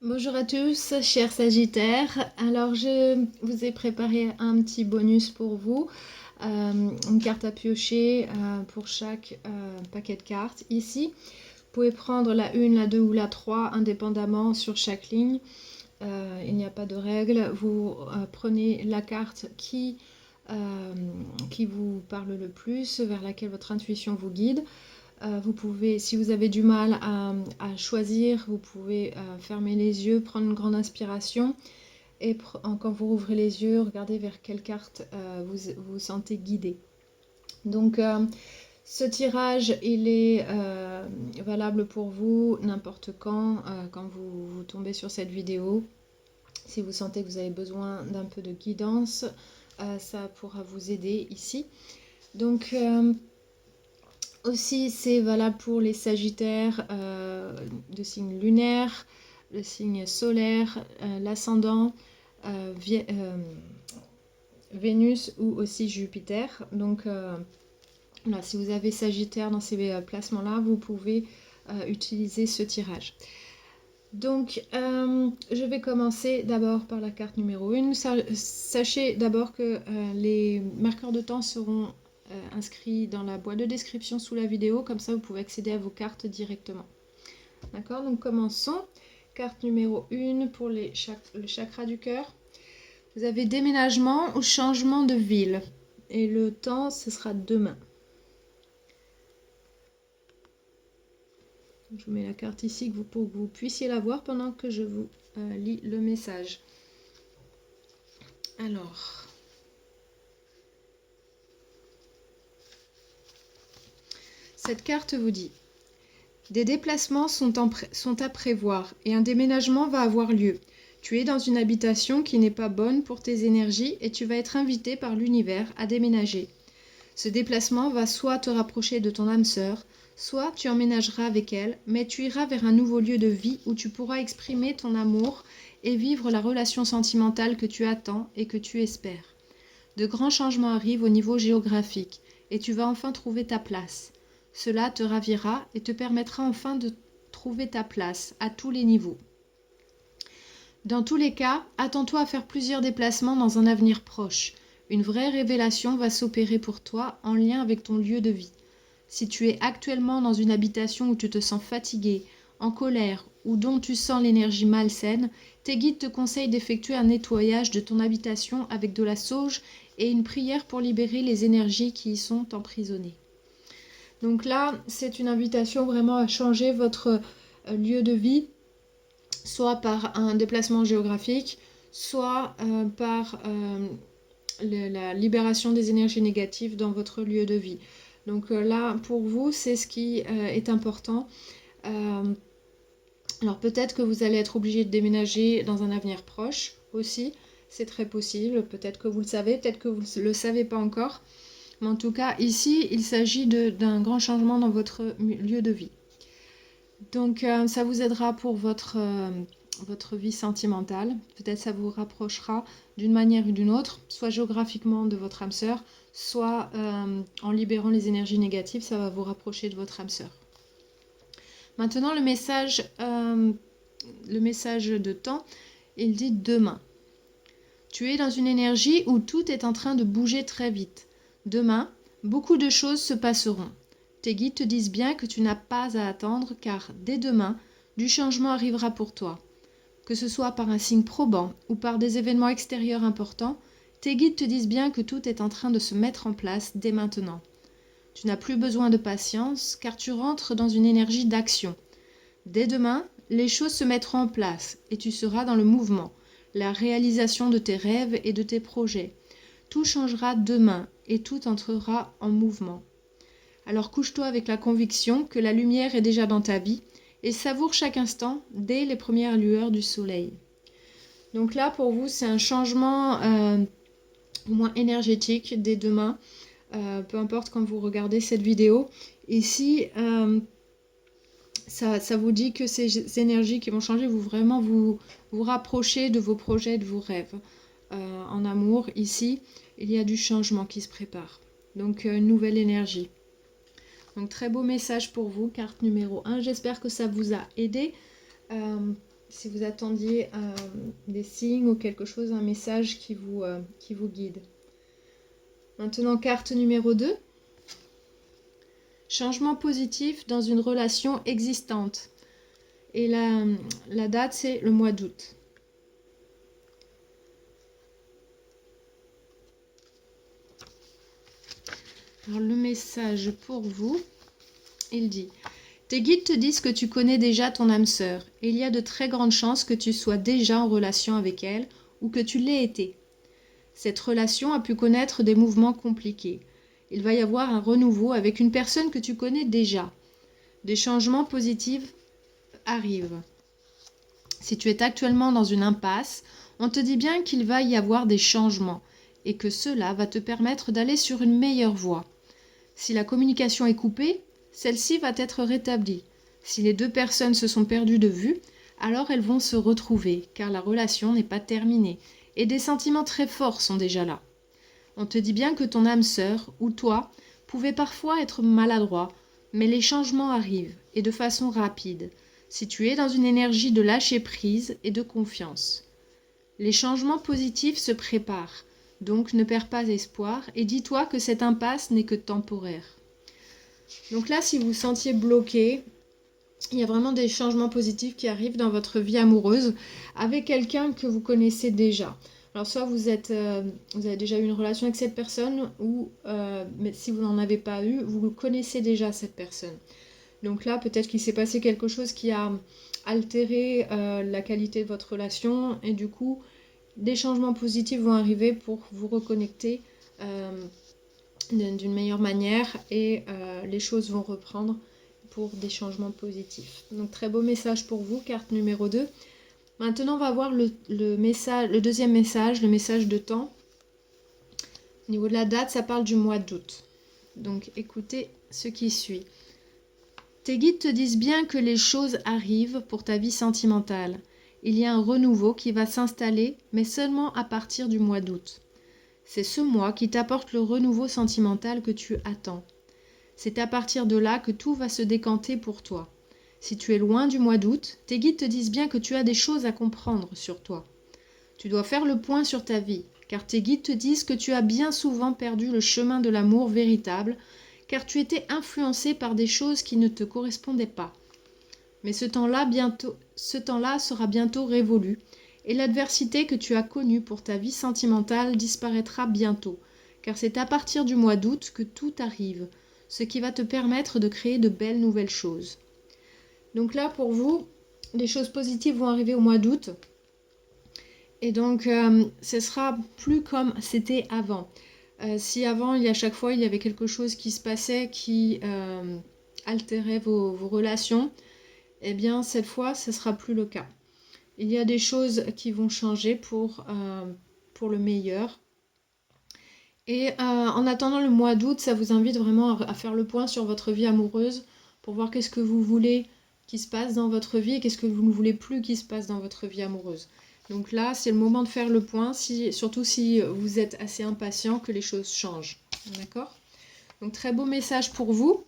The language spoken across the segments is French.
Bonjour à tous, chers Sagittaires. Alors, je vous ai préparé un petit bonus pour vous, une carte à piocher pour chaque paquet de cartes. Ici, vous pouvez prendre la 1, la 2 ou la 3 indépendamment sur chaque ligne. Il n'y a pas de règle. Vous prenez la carte qui vous parle le plus, vers laquelle votre intuition vous guide. Vous pouvez, si vous avez du mal à choisir, vous pouvez fermer les yeux, prendre une grande inspiration et quand vous rouvrez les yeux, regardez vers quelle carte vous vous sentez guidé. Donc ce tirage, il est valable pour vous n'importe quand vous tombez sur cette vidéo. Si vous sentez que vous avez besoin d'un peu de guidance, ça pourra vous aider ici. Donc aussi, c'est valable pour les Sagittaires de signe lunaire, le signe solaire, l'ascendant, Vénus ou aussi Jupiter. Donc, voilà, si vous avez Sagittaire dans ces placements-là, vous pouvez utiliser ce tirage. Donc, je vais commencer d'abord par la carte numéro 1. Sachez d'abord que les marqueurs de temps seront inscrits dans la boîte de description sous la vidéo. Comme ça, vous pouvez accéder à vos cartes directement. D'accord, donc commençons. Carte numéro 1 pour le chakra du cœur. Vous avez déménagement ou changement de ville. Et le temps, ce sera demain. Je vous mets la carte ici pour que vous puissiez la voir pendant que je vous lis le message. Alors, cette carte vous dit: des déplacements sont à prévoir et un déménagement va avoir lieu. Tu es dans une habitation qui n'est pas bonne pour tes énergies et tu vas être invité par l'univers à déménager. Ce déplacement va soit te rapprocher de ton âme sœur, soit tu emménageras avec elle, mais tu iras vers un nouveau lieu de vie où tu pourras exprimer ton amour et vivre la relation sentimentale que tu attends et que tu espères. De grands changements arrivent au niveau géographique et tu vas enfin trouver ta place. Cela te ravira et te permettra enfin de trouver ta place à tous les niveaux. Dans tous les cas, attends-toi à faire plusieurs déplacements dans un avenir proche. Une vraie révélation va s'opérer pour toi en lien avec ton lieu de vie. Si tu es actuellement dans une habitation où tu te sens fatigué, en colère ou dont tu sens l'énergie malsaine, tes guides te conseillent d'effectuer un nettoyage de ton habitation avec de la sauge et une prière pour libérer les énergies qui y sont emprisonnées. Donc là, c'est une invitation vraiment à changer votre lieu de vie, soit par un déplacement géographique, soit par la libération des énergies négatives dans votre lieu de vie. Donc là, pour vous, c'est ce qui est important. Alors peut-être que vous allez être obligé de déménager dans un avenir proche aussi, c'est très possible. Peut-être que vous le savez, peut-être que vous ne le savez pas encore. Mais en tout cas, ici, il s'agit d'un grand changement dans votre lieu de vie. Donc ça vous aidera pour votre vie sentimentale. Peut-être ça vous rapprochera d'une manière ou d'une autre, soit géographiquement de votre âme sœur, soit en libérant les énergies négatives, ça va vous rapprocher de votre âme sœur. Maintenant, le message de temps, il dit demain. Tu es dans une énergie où tout est en train de bouger très vite. Demain, beaucoup de choses se passeront. Tes guides te disent bien que tu n'as pas à attendre car dès demain, du changement arrivera pour toi. Que ce soit par un signe probant ou par des événements extérieurs importants, tes guides te disent bien que tout est en train de se mettre en place dès maintenant. Tu n'as plus besoin de patience car tu rentres dans une énergie d'action. Dès demain, les choses se mettront en place et tu seras dans le mouvement, la réalisation de tes rêves et de tes projets. Tout changera demain et tout entrera en mouvement. Alors couche-toi avec la conviction que la lumière est déjà dans ta vie et savoure chaque instant dès les premières lueurs du soleil. Donc là, pour vous, c'est un changement au moins énergétique dès demain, peu importe quand vous regardez cette vidéo. Ici, ça vous dit que ces énergies qui vont changer vont vraiment vous rapprocher de vos projets, de vos rêves. En amour, ici, il y a du changement qui se prépare. Donc, une nouvelle énergie. Donc, très beau message pour vous, carte numéro 1. J'espère que ça vous a aidé. si vous attendiez des signes ou quelque chose, un message qui vous guide. Maintenant, carte numéro 2. Changement positif dans une relation existante. Et la date, c'est le mois d'août. Alors, le message pour vous, il dit: tes guides te disent que tu connais déjà ton âme sœur, et il y a de très grandes chances que tu sois déjà en relation avec elle, ou que tu l'aies été. Cette relation a pu connaître des mouvements compliqués. Il va y avoir un renouveau avec une personne que tu connais déjà. Des changements positifs arrivent. Si tu es actuellement dans une impasse, on te dit bien qu'il va y avoir des changements, et que cela va te permettre d'aller sur une meilleure voie. Si la communication est coupée, celle-ci va être rétablie. Si les deux personnes se sont perdues de vue, alors elles vont se retrouver, car la relation n'est pas terminée, et des sentiments très forts sont déjà là. On te dit bien que ton âme sœur, ou toi, pouvait parfois être maladroit, mais les changements arrivent, et de façon rapide, si tu es dans une énergie de lâcher-prise et de confiance. Les changements positifs se préparent, donc ne perds pas espoir, et dis-toi que cette impasse n'est que temporaire. Donc là, si vous vous sentiez bloqué, il y a vraiment des changements positifs qui arrivent dans votre vie amoureuse avec quelqu'un que vous connaissez déjà. Alors soit vous avez déjà eu une relation avec cette personne, ou mais si vous n'en avez pas eu, vous connaissez déjà cette personne. Donc là, peut-être qu'il s'est passé quelque chose qui a altéré la qualité de votre relation, et du coup, des changements positifs vont arriver pour vous reconnecter d'une meilleure manière, et les choses vont reprendre pour des changements positifs. Donc très beau message pour vous, carte numéro 2. Maintenant, on va voir le deuxième message, le message de temps. Au niveau de la date, ça parle du mois d'août. Donc écoutez ce qui suit. Tes guides te disent bien que les choses arrivent pour ta vie sentimentale. Il y a un renouveau qui va s'installer, mais seulement à partir du mois d'août. C'est ce mois qui t'apporte le renouveau sentimental que tu attends. C'est à partir de là que tout va se décanter pour toi. Si tu es loin du mois d'août, tes guides te disent bien que tu as des choses à comprendre sur toi. Tu dois faire le point sur ta vie, car tes guides te disent que tu as bien souvent perdu le chemin de l'amour véritable, car tu étais influencé par des choses qui ne te correspondaient pas. Mais ce temps-là sera bientôt révolu, et l'adversité que tu as connue pour ta vie sentimentale disparaîtra bientôt, car c'est à partir du mois d'août que tout arrive, ce qui va te permettre de créer de belles nouvelles choses. Donc là, pour vous, les choses positives vont arriver au mois d'août. Et donc, ce sera plus comme c'était avant. Si avant, à chaque fois, il y avait quelque chose qui se passait qui altérait vos relations, eh bien, cette fois, ce ne sera plus le cas. Il y a des choses qui vont changer pour le meilleur. Et en attendant le mois d'août, ça vous invite vraiment à faire le point sur votre vie amoureuse pour voir qu'est-ce que vous voulez qui se passe dans votre vie et qu'est-ce que vous ne voulez plus qui se passe dans votre vie amoureuse. Donc là, c'est le moment de faire le point, surtout si vous êtes assez impatient que les choses changent. D'accord ? Donc très beau message pour vous,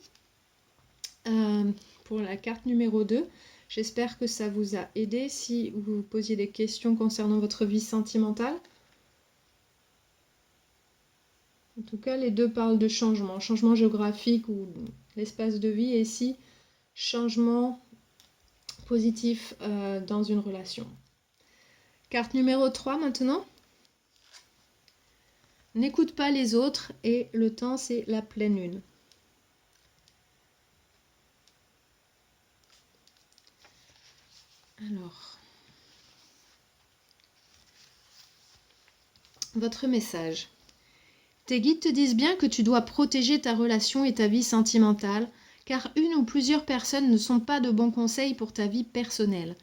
pour la carte numéro 2. J'espère que ça vous a aidé si vous vous posiez des questions concernant votre vie sentimentale. En tout cas, les deux parlent de changement. Changement géographique ou l'espace de vie, et ici, changement positif dans une relation. Carte numéro 3 maintenant. N'écoute pas les autres, et le temps, c'est la pleine lune. Alors, votre message. Tes guides te disent bien que tu dois protéger ta relation et ta vie sentimentale, car une ou plusieurs personnes ne sont pas de bons conseils pour ta vie personnelle.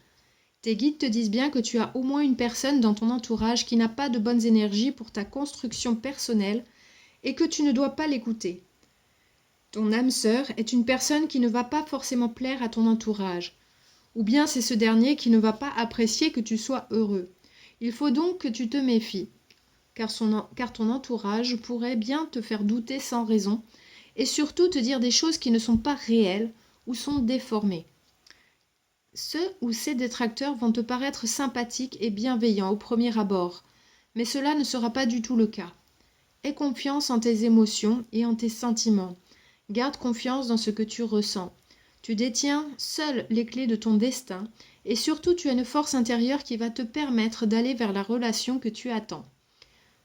Tes guides te disent bien que tu as au moins une personne dans ton entourage qui n'a pas de bonnes énergies pour ta construction personnelle et que tu ne dois pas l'écouter. Ton âme sœur est une personne qui ne va pas forcément plaire à ton entourage, ou bien c'est ce dernier qui ne va pas apprécier que tu sois heureux. Il faut donc que tu te méfies, car ton entourage pourrait bien te faire douter sans raison, et surtout te dire des choses qui ne sont pas réelles ou sont déformées. Ceux ou ces détracteurs vont te paraître sympathiques et bienveillants au premier abord, mais cela ne sera pas du tout le cas. Aie confiance en tes émotions et en tes sentiments. Garde confiance dans ce que tu ressens. Tu détiens seul les clés de ton destin et surtout tu as une force intérieure qui va te permettre d'aller vers la relation que tu attends.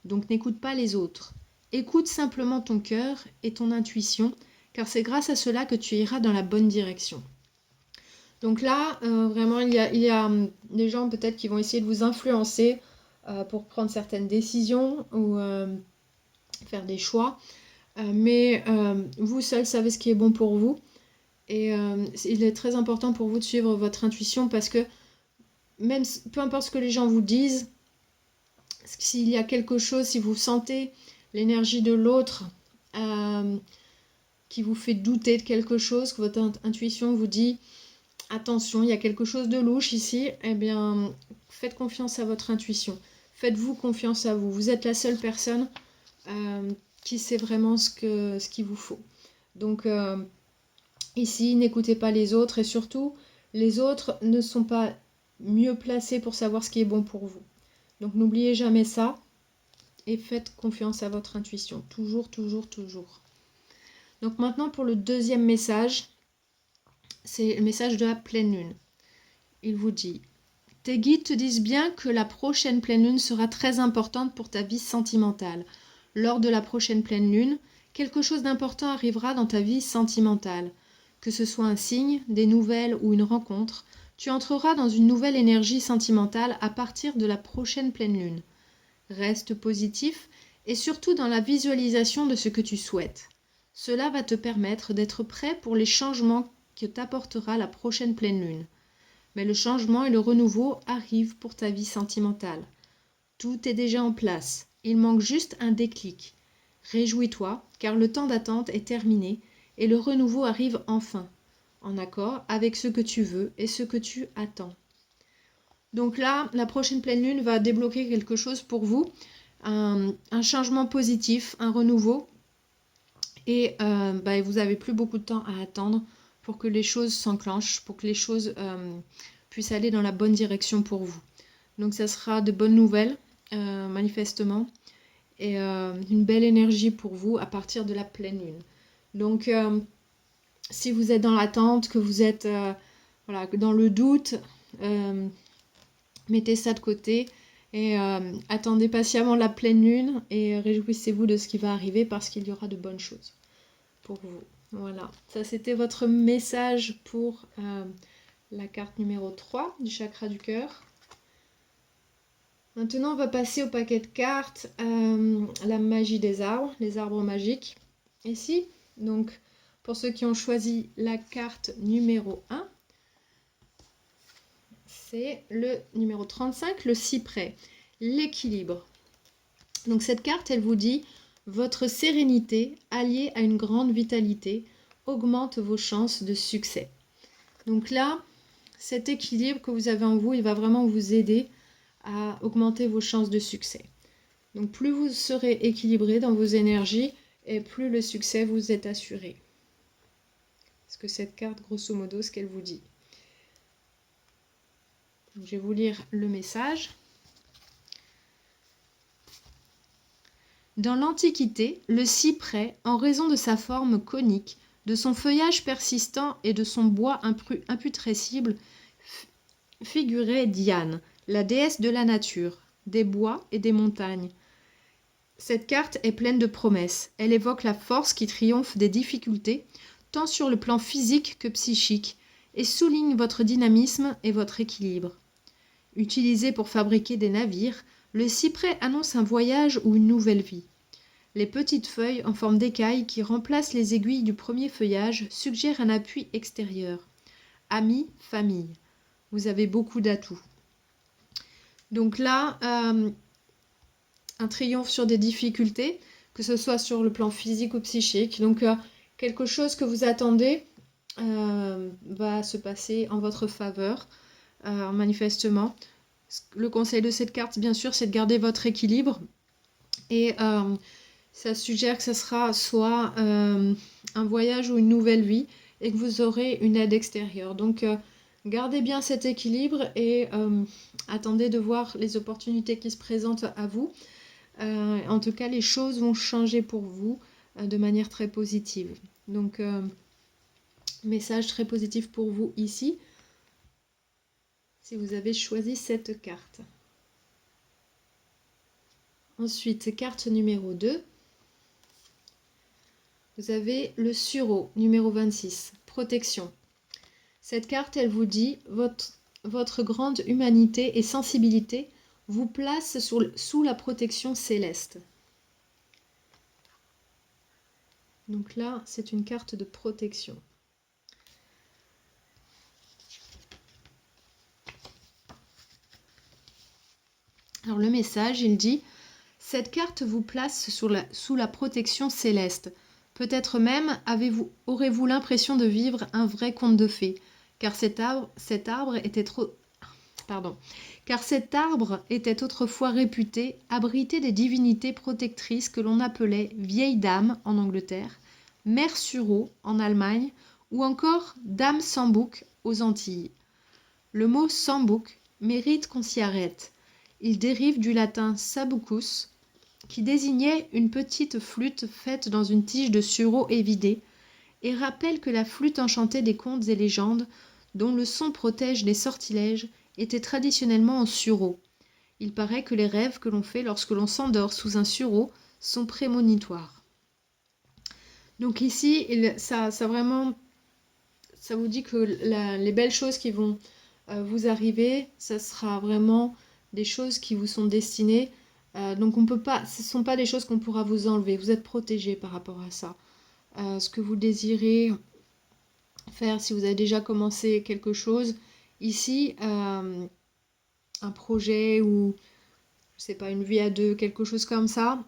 Donc n'écoute pas les autres. Écoute simplement ton cœur et ton intuition, car c'est grâce à cela que tu iras dans la bonne direction. Donc là, vraiment, il y a des gens peut-être qui vont essayer de vous influencer pour prendre certaines décisions ou faire des choix. Mais vous seul savez ce qui est bon pour vous. Et il est très important pour vous de suivre votre intuition parce que même peu importe ce que les gens vous disent, s'il y a quelque chose, si vous sentez l'énergie de l'autre qui vous fait douter de quelque chose, que votre intuition vous dit attention, il y a quelque chose de louche ici, eh bien faites confiance à votre intuition. Faites-vous confiance à vous. Vous êtes la seule personne qui sait vraiment ce qu'il vous faut. Donc ici, n'écoutez pas les autres et surtout, les autres ne sont pas mieux placés pour savoir ce qui est bon pour vous. Donc n'oubliez jamais ça et faites confiance à votre intuition. Toujours, toujours, toujours. Donc maintenant pour le deuxième message, c'est le message de la pleine lune. Il vous dit « Tes guides te disent bien que la prochaine pleine lune sera très importante pour ta vie sentimentale. Lors de la prochaine pleine lune, quelque chose d'important arrivera dans ta vie sentimentale. Que ce soit un signe, des nouvelles ou une rencontre, tu entreras dans une nouvelle énergie sentimentale à partir de la prochaine pleine lune. Reste positif et surtout dans la visualisation de ce que tu souhaites. Cela va te permettre d'être prêt pour les changements que t'apportera la prochaine pleine lune. Mais le changement et le renouveau arrivent pour ta vie sentimentale. Tout est déjà en place. Il manque juste un déclic. Réjouis-toi, car le temps d'attente est terminé et le renouveau arrive enfin, en accord avec ce que tu veux et ce que tu attends. Donc là, la prochaine pleine lune va débloquer quelque chose pour vous, un changement positif, un renouveau, et vous n'avez plus beaucoup de temps à attendre pour que les choses s'enclenchent, pour que les choses puissent aller dans la bonne direction pour vous. Donc ça sera de bonnes nouvelles, manifestement, et une belle énergie pour vous à partir de la pleine lune. Donc si vous êtes dans l'attente, que vous êtes dans le doute, mettez ça de côté et attendez patiemment la pleine lune et réjouissez-vous de ce qui va arriver parce qu'il y aura de bonnes choses pour vous. Voilà, ça c'était votre message pour la carte numéro 3 du chakra du cœur. Maintenant, on va passer au paquet de cartes, la magie des arbres, les arbres magiques. Ici, donc, pour ceux qui ont choisi la carte numéro 1, c'est le numéro 35, le cyprès, l'équilibre. Donc cette carte, elle vous dit « Votre sérénité, alliée à une grande vitalité, augmente vos chances de succès. » Donc là, cet équilibre que vous avez en vous, il va vraiment vous aider à augmenter vos chances de succès. Donc plus vous serez équilibré dans vos énergies et plus le succès vous est assuré. Parce que cette carte, grosso modo, ce qu'elle vous dit. Donc, je vais vous lire le message. Dans l'Antiquité, le cyprès, en raison de sa forme conique, de son feuillage persistant et de son bois imputrescible, figurait Diane, la déesse de la nature, des bois et des montagnes. Cette carte est pleine de promesses. Elle évoque la force qui triomphe des difficultés, tant sur le plan physique que psychique, et souligne votre dynamisme et votre équilibre. Utilisé pour fabriquer des navires, le cyprès annonce un voyage ou une nouvelle vie. Les petites feuilles en forme d'écailles qui remplacent les aiguilles du premier feuillage suggèrent un appui extérieur. Amis, famille. Vous avez beaucoup d'atouts. Donc là, un triomphe sur des difficultés, que ce soit sur le plan physique ou psychique. Donc quelque chose que vous attendez va se passer en votre faveur, manifestement. Le conseil de cette carte, bien sûr, c'est de garder votre équilibre. Et ça suggère que ce sera soit un voyage ou une nouvelle vie et que vous aurez une aide extérieure. Donc Gardez bien cet équilibre et attendez de voir les opportunités qui se présentent à vous. En tout cas, les choses vont changer pour vous de manière très positive. Donc, message très positif pour vous ici, si vous avez choisi cette carte. Ensuite, carte numéro 2. Vous avez le sureau, numéro 26, protection. Cette carte, elle vous dit, votre grande humanité et sensibilité vous place sous la protection céleste. Donc là, c'est une carte de protection. Alors le message, il dit, cette carte vous place sous la protection céleste. Peut-être même aurez-vous l'impression de vivre un vrai conte de fées, car cet arbre était autrefois réputé abriter des divinités protectrices que l'on appelait vieilles dames en Angleterre, mère Sureau en Allemagne ou encore dame sans bouc aux Antilles. Le mot sans bouc mérite qu'on s'y arrête. Il dérive du latin sabucus, qui désignait une petite flûte faite dans une tige de sureau évidée, et rappelle que la flûte enchantée des contes et légendes, dont le son protège les sortilèges, était traditionnellement en sureau. Il paraît que les rêves que l'on fait lorsque l'on s'endort sous un sureau sont prémonitoires. Donc ici, ça vous dit que les belles choses qui vont vous arriver, ça sera vraiment des choses qui vous sont destinées. Donc on peut pas, ce ne sont pas des choses qu'on pourra vous enlever. Vous êtes protégé par rapport à ça. Ce que vous désirez faire, si vous avez déjà commencé quelque chose, ici, un projet ou je sais pas, une vie à deux, quelque chose comme ça,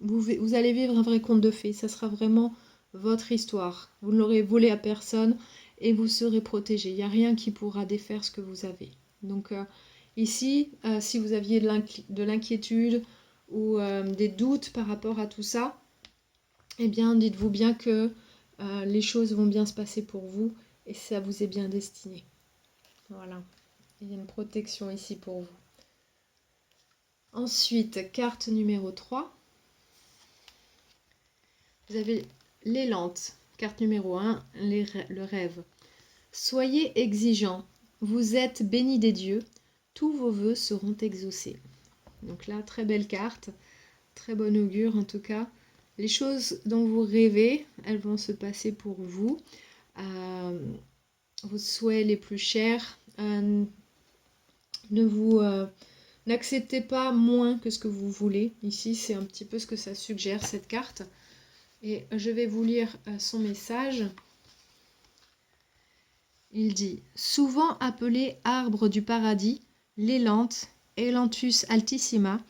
vous allez vivre un vrai conte de fées. Ça sera vraiment votre histoire. Vous ne l'aurez volé à personne et vous serez protégé. Il n'y a rien qui pourra défaire ce que vous avez. Donc ici, si vous aviez de l'inquiétude ou des doutes par rapport à tout ça, eh bien dites-vous bien que les choses vont bien se passer pour vous et ça vous est bien destiné. Voilà, il y a une protection ici pour vous. Ensuite, carte numéro 3. Vous avez l'élante, carte numéro 1, le rêve. Soyez exigeants, vous êtes bénis des dieux, tous vos vœux seront exaucés. Donc là, très belle carte, très bon augure en tout cas. Les choses dont vous rêvez, elles vont se passer pour vous. Vos souhaits les plus chers, n'acceptez pas moins que ce que vous voulez. Ici, c'est un petit peu ce que ça suggère, cette carte. Et je vais vous lire son message. Il dit « Souvent appelé arbre du paradis, l'élante, Ailanthus altissima,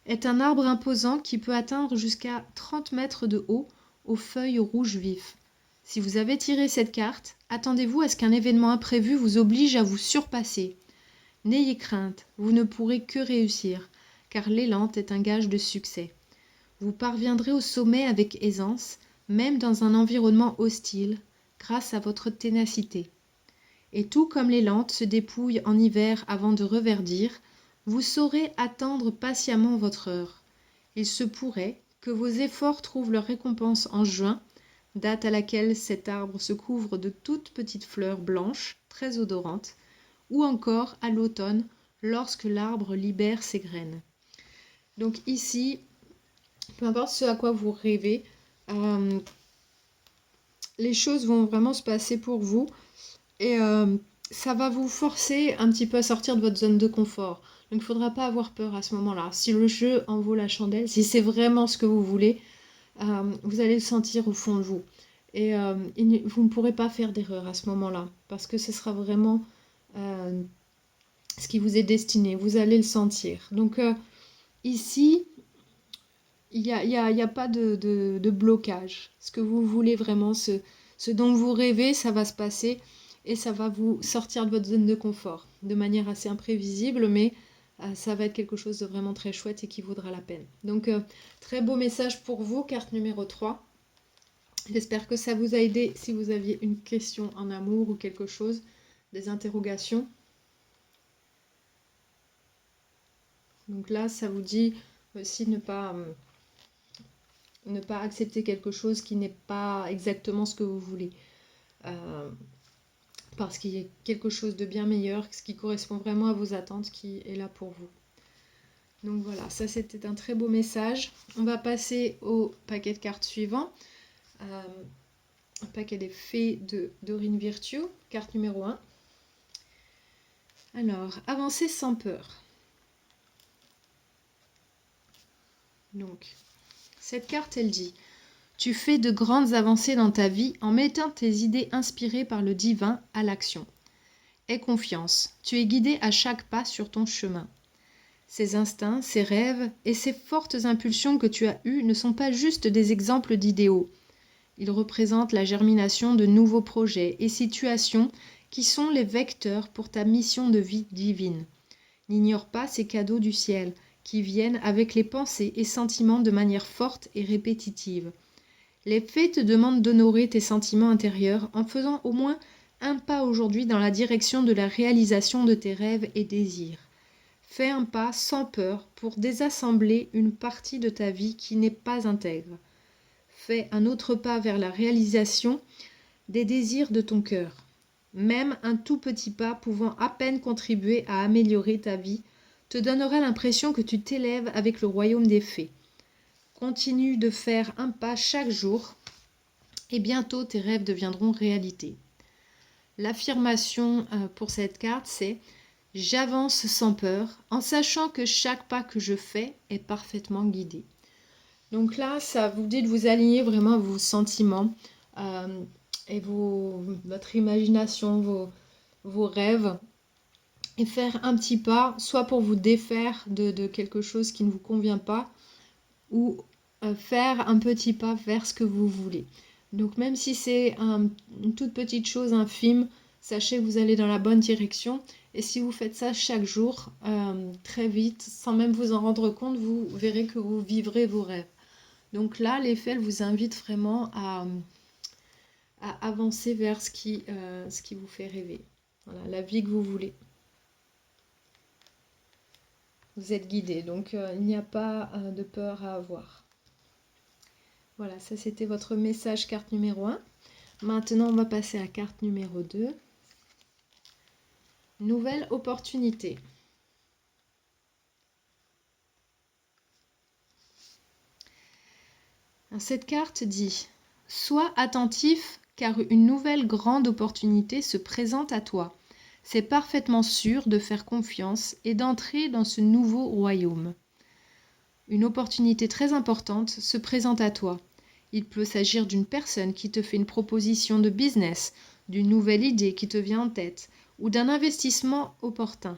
est un arbre imposant qui peut atteindre jusqu'à 30 mètres de haut aux feuilles rouges vifs. Si vous avez tiré cette carte, attendez-vous à ce qu'un événement imprévu vous oblige à vous surpasser. N'ayez crainte, vous ne pourrez que réussir, car l'élante est un gage de succès. Vous parviendrez au sommet avec aisance, même dans un environnement hostile, grâce à votre ténacité. Et tout comme l'élante se dépouille en hiver avant de reverdir, vous saurez attendre patiemment votre heure. Il se pourrait que vos efforts trouvent leur récompense en juin, date à laquelle cet arbre se couvre de toutes petites fleurs blanches, très odorantes, ou encore à l'automne, lorsque l'arbre libère ses graines. Donc ici, peu importe ce à quoi vous rêvez, les choses vont vraiment se passer pour vous et ça va vous forcer un petit peu à sortir de votre zone de confort. Donc il ne faudra pas avoir peur à ce moment-là. Si le jeu en vaut la chandelle, si c'est vraiment ce que vous voulez, vous allez le sentir au fond de vous. Et vous ne pourrez pas faire d'erreur à ce moment-là, parce que ce sera vraiment ce qui vous est destiné. Vous allez le sentir. Donc ici, il n'y a pas de blocage. Ce que vous voulez vraiment, ce dont vous rêvez, ça va se passer et ça va vous sortir de votre zone de confort de manière assez imprévisible, mais ça va être quelque chose de vraiment très chouette et qui vaudra la peine. Donc, très beau message pour vous, carte numéro 3. J'espère que ça vous a aidé si vous aviez une question en amour ou quelque chose. des interrogations. Donc là, ça vous dit aussi ne pas accepter quelque chose qui n'est pas exactement ce que vous voulez. Parce qu'il y a quelque chose de bien meilleur, ce qui correspond vraiment à vos attentes, qui est là pour vous. Donc voilà, ça c'était un très beau message. On va passer au paquet de cartes suivant. Un paquet des fées de Dorine Virtue, carte numéro 1. Alors, avancer sans peur. Donc, cette carte, elle dit: tu fais de grandes avancées dans ta vie en mettant tes idées inspirées par le divin à l'action. Aie confiance, tu es guidé à chaque pas sur ton chemin. Ces instincts, ces rêves et ces fortes impulsions que tu as eues ne sont pas juste des exemples d'idéaux. Ils représentent la germination de nouveaux projets et situations qui sont les vecteurs pour ta mission de vie divine. N'ignore pas ces cadeaux du ciel qui viennent avec les pensées et sentiments de manière forte et répétitive. Les faits te demandent d'honorer tes sentiments intérieurs en faisant au moins un pas aujourd'hui dans la direction de la réalisation de tes rêves et désirs. Fais un pas sans peur pour désassembler une partie de ta vie qui n'est pas intègre. Fais un autre pas vers la réalisation des désirs de ton cœur. Même un tout petit pas pouvant à peine contribuer à améliorer ta vie te donnera l'impression que tu t'élèves avec le royaume des fées. Continue de faire un pas chaque jour et bientôt tes rêves deviendront réalité. L'affirmation pour cette carte, c'est: j'avance sans peur en sachant que chaque pas que je fais est parfaitement guidé. Donc là, ça vous dit de vous aligner vraiment à vos sentiments et votre imagination, vos rêves, et faire un petit pas, soit pour vous défaire de quelque chose qui ne vous convient pas, ou faire un petit pas vers ce que vous voulez. Donc même si c'est une toute petite chose infime, sachez que vous allez dans la bonne direction. Et si vous faites ça chaque jour, très vite, sans même vous en rendre compte, vous verrez que vous vivrez vos rêves. Donc là, les fées, elles vous invitent vraiment à avancer vers ce qui vous fait rêver. Voilà, la vie que vous voulez. Vous êtes guidé, donc il n'y a pas de peur à avoir. Voilà, ça c'était votre message carte numéro 1. Maintenant, on va passer à carte numéro 2. Nouvelle opportunité. Cette carte dit: sois attentif car une nouvelle grande opportunité se présente à toi. C'est parfaitement sûr de faire confiance et d'entrer dans ce nouveau royaume. Une opportunité très importante se présente à toi. Il peut s'agir d'une personne qui te fait une proposition de business, d'une nouvelle idée qui te vient en tête, ou d'un investissement opportun.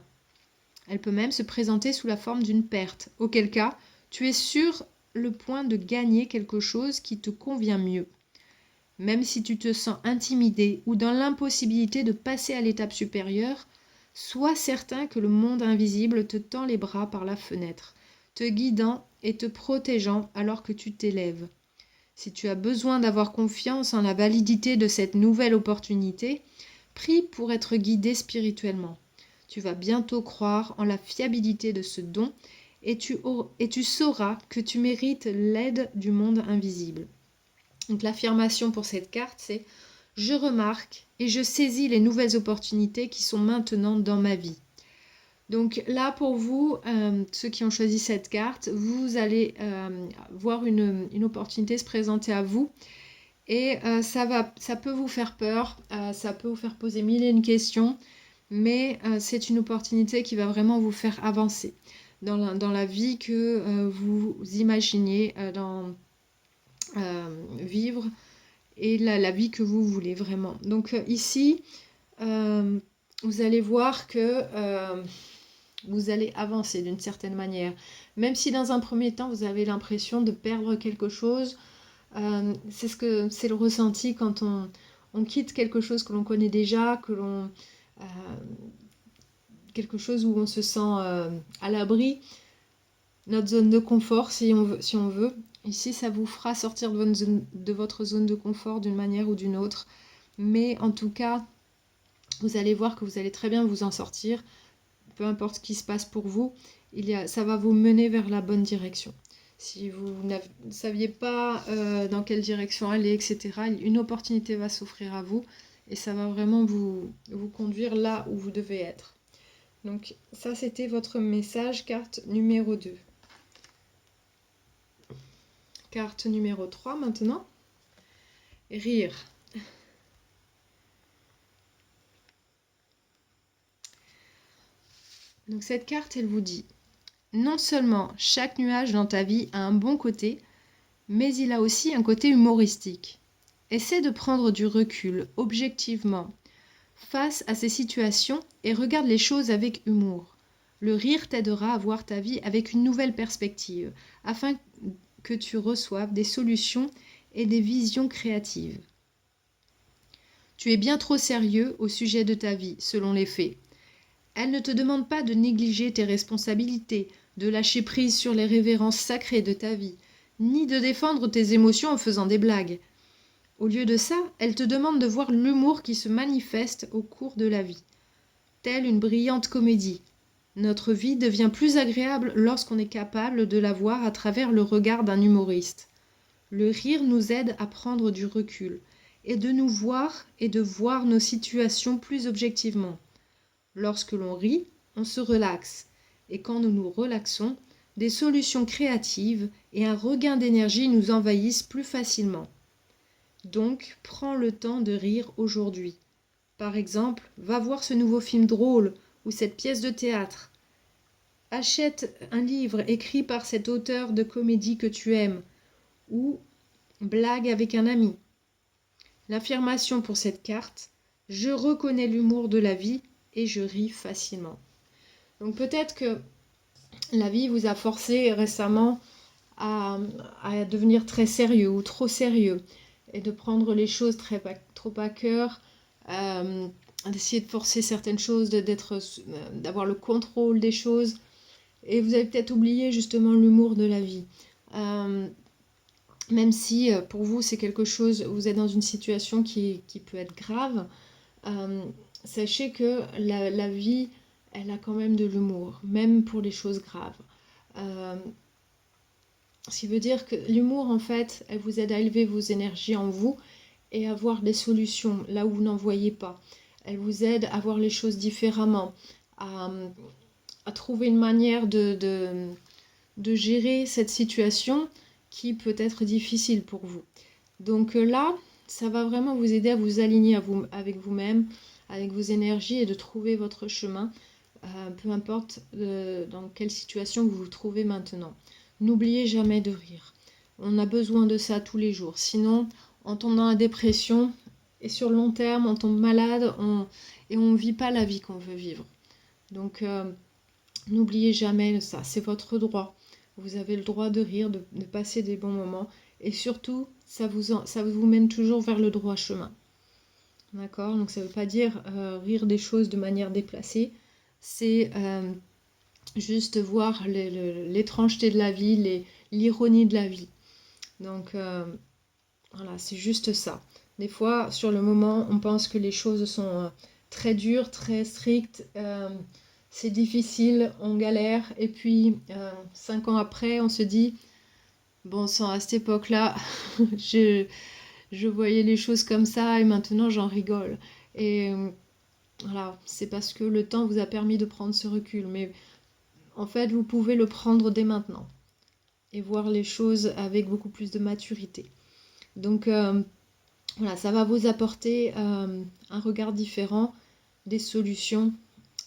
Elle peut même se présenter sous la forme d'une perte, auquel cas tu es sur le point de gagner quelque chose qui te convient mieux. Même si tu te sens intimidé ou dans l'impossibilité de passer à l'étape supérieure, sois certain que le monde invisible te tend les bras par la fenêtre, te guidant et te protégeant alors que tu t'élèves. Si tu as besoin d'avoir confiance en la validité de cette nouvelle opportunité, prie pour être guidé spirituellement. Tu vas bientôt croire en la fiabilité de ce don et tu sauras que tu mérites l'aide du monde invisible. Donc l'affirmation pour cette carte, c'est: je remarque et je saisis les nouvelles opportunités qui sont maintenant dans ma vie. Donc là, pour vous, ceux qui ont choisi cette carte, vous allez voir une opportunité se présenter à vous. Et ça peut vous faire peur, ça peut vous faire poser mille et une questions, mais c'est une opportunité qui va vraiment vous faire avancer dans la vie que vous imaginez vivre et la vie que vous voulez vraiment. Donc ici, vous allez voir que vous allez avancer d'une certaine manière. Même si dans un premier temps, vous avez l'impression de perdre quelque chose, c'est le ressenti quand on quitte quelque chose que l'on connaît déjà, quelque chose où on se sent à l'abri, notre zone de confort si on veut. Ici, ça vous fera sortir de votre zone de confort d'une manière ou d'une autre. Mais en tout cas, vous allez voir que vous allez très bien vous en sortir. Peu importe ce qui se passe pour vous, ça va vous mener vers la bonne direction. Si vous ne saviez pas dans quelle direction aller, etc., une opportunité va s'offrir à vous et ça va vraiment vous conduire là où vous devez être. Donc ça, c'était votre message, carte numéro 2. Carte numéro 3 maintenant. Rire. Donc cette carte, elle vous dit, non seulement chaque nuage dans ta vie a un bon côté, mais il a aussi un côté humoristique. Essaie de prendre du recul, objectivement, face à ces situations et regarde les choses avec humour. Le rire t'aidera à voir ta vie avec une nouvelle perspective, afin que tu reçoives des solutions et des visions créatives. Tu es bien trop sérieux au sujet de ta vie, selon les faits. Elle ne te demande pas de négliger tes responsabilités, de lâcher prise sur les révérences sacrées de ta vie, ni de défendre tes émotions en faisant des blagues. Au lieu de ça, elle te demande de voir l'humour qui se manifeste au cours de la vie. Telle une brillante comédie. Notre vie devient plus agréable lorsqu'on est capable de la voir à travers le regard d'un humoriste. Le rire nous aide à prendre du recul, et de nous voir et de voir nos situations plus objectivement. Lorsque l'on rit, on se relaxe, et quand nous nous relaxons, des solutions créatives et un regain d'énergie nous envahissent plus facilement. Donc, prends le temps de rire aujourd'hui. Par exemple, va voir ce nouveau film drôle ou cette pièce de théâtre. Achète un livre écrit par cet auteur de comédie que tu aimes, ou blague avec un ami. L'affirmation pour cette carte, je reconnais l'humour de la vie et je ris facilement. Donc peut-être que la vie vous a forcé récemment à devenir très sérieux ou trop sérieux et de prendre les choses trop à cœur, d'essayer de forcer certaines choses, d'avoir le contrôle des choses. Et vous avez peut-être oublié justement l'humour de la vie. Même si pour vous c'est quelque chose, vous êtes dans une situation qui peut être grave, sachez que la vie, elle a quand même de l'humour, même pour les choses graves. Ce qui veut dire que l'humour, en fait, elle vous aide à élever vos énergies en vous et à voir des solutions là où vous n'en voyez pas. Elle vous aide à voir les choses différemment, à trouver une manière de gérer cette situation qui peut être difficile pour vous. Donc là, ça va vraiment vous aider à vous aligner avec vous-même, avec vos énergies et de trouver votre chemin, peu importe dans quelle situation vous vous trouvez maintenant. N'oubliez jamais de rire. On a besoin de ça tous les jours. Sinon, on tombe dans la dépression et sur le long terme, on tombe malade et on ne vit pas la vie qu'on veut vivre. Donc, n'oubliez jamais ça. C'est votre droit. Vous avez le droit de rire, de passer des bons moments. Et surtout, ça vous mène toujours vers le droit chemin. D'accord? Donc ça ne veut pas dire rire des choses de manière déplacée. C'est juste voir l'étrangeté de la vie, l'ironie de la vie. Donc voilà, c'est juste ça. Des fois, sur le moment, on pense que les choses sont très dures, très strictes. C'est difficile, on galère. Et puis, 5 ans après, on se dit, bon sang, à cette époque-là, je voyais les choses comme ça et maintenant j'en rigole. Et voilà, c'est parce que le temps vous a permis de prendre ce recul. Mais en fait, vous pouvez le prendre dès maintenant et voir les choses avec beaucoup plus de maturité. Donc voilà, ça va vous apporter un regard différent, des solutions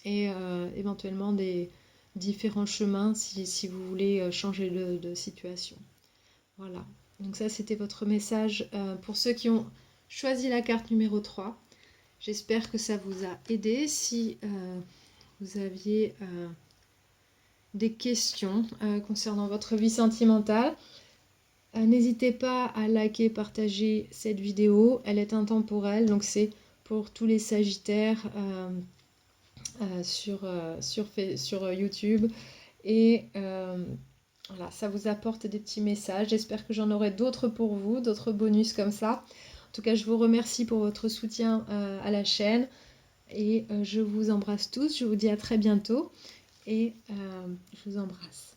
et éventuellement des différents chemins si vous voulez changer de situation. Voilà, donc ça c'était votre message pour ceux qui ont choisi la carte numéro 3. J'espère que ça vous a aidé. Si vous aviez des questions concernant votre vie sentimentale, n'hésitez pas à liker, partager cette vidéo. Elle est intemporelle, donc c'est pour tous les Sagittaires sur YouTube. Et voilà, ça vous apporte des petits messages. J'espère que j'en aurai d'autres pour vous, d'autres bonus comme ça. En tout cas, je vous remercie pour votre soutien à la chaîne. Et je vous embrasse tous, je vous dis à très bientôt et je vous embrasse.